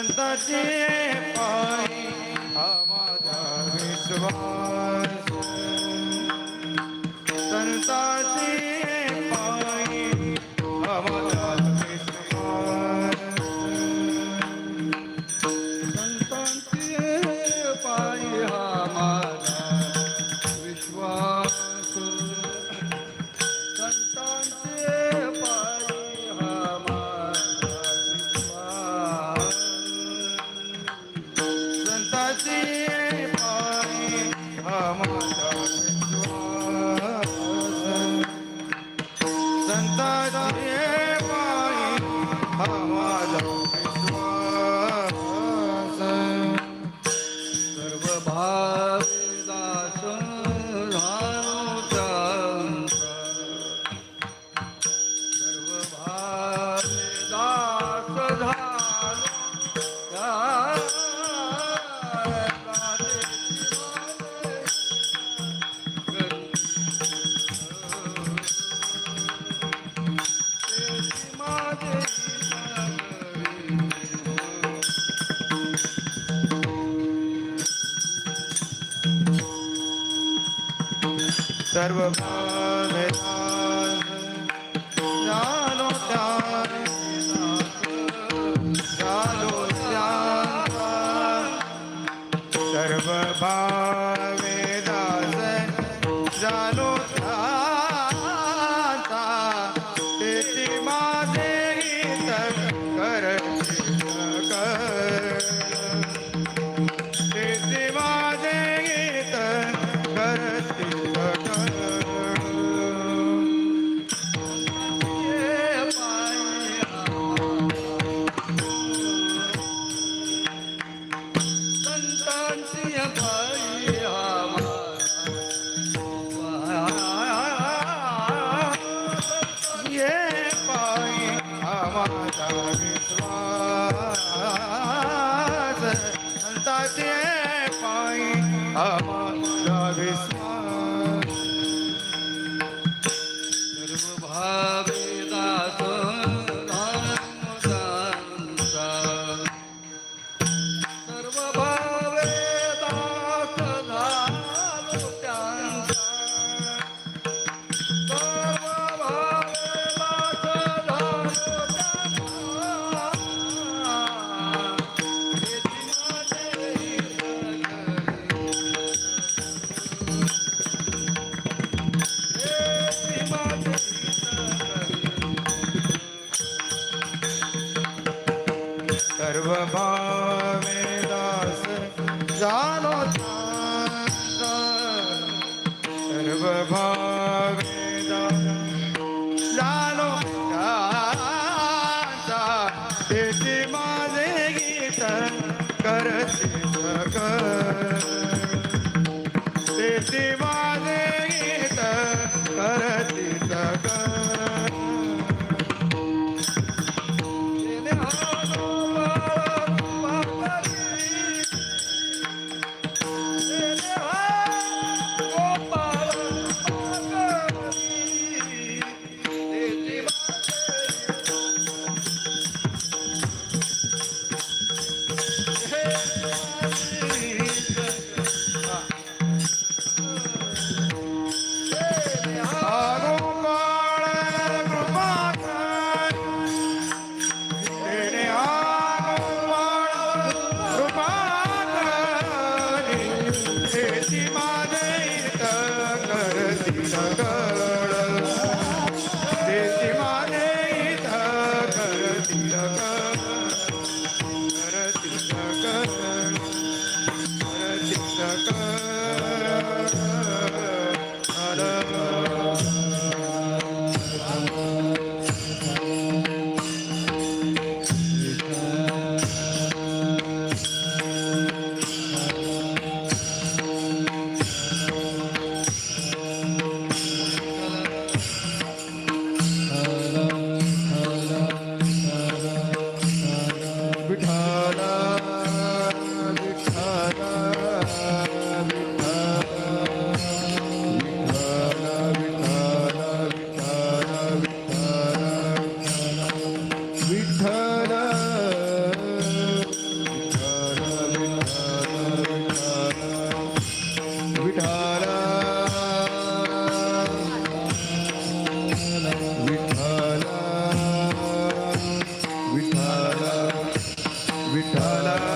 संतांचे पायी हा माझा विश्वास संतांचे पायी हा माझा विश्वास संतांचे पायी हा माझा विश्वास संतांचे पायी हा माझा विश्वास संतांचे पायी हा माझा विश्वास संतांचे पायी हा माझा विश्वास सर्व भावी दास झालो त्यांचा सर्व भावी दास झालो सर्व भावे झालो झालो सर्व भावे दास झालो तेथे माझे हित तेथे माझे हित करते संतांचे पायी आम्हाला विश्वास सर्व भावे दास सर्व भावे दास झालो त्यांचा सर्व भावे दास झालो सर्व भावे दास झालो सर्व भावे दास झालो तेथे माझे गीत करते तेथे माझे गीत करते विठ्ठला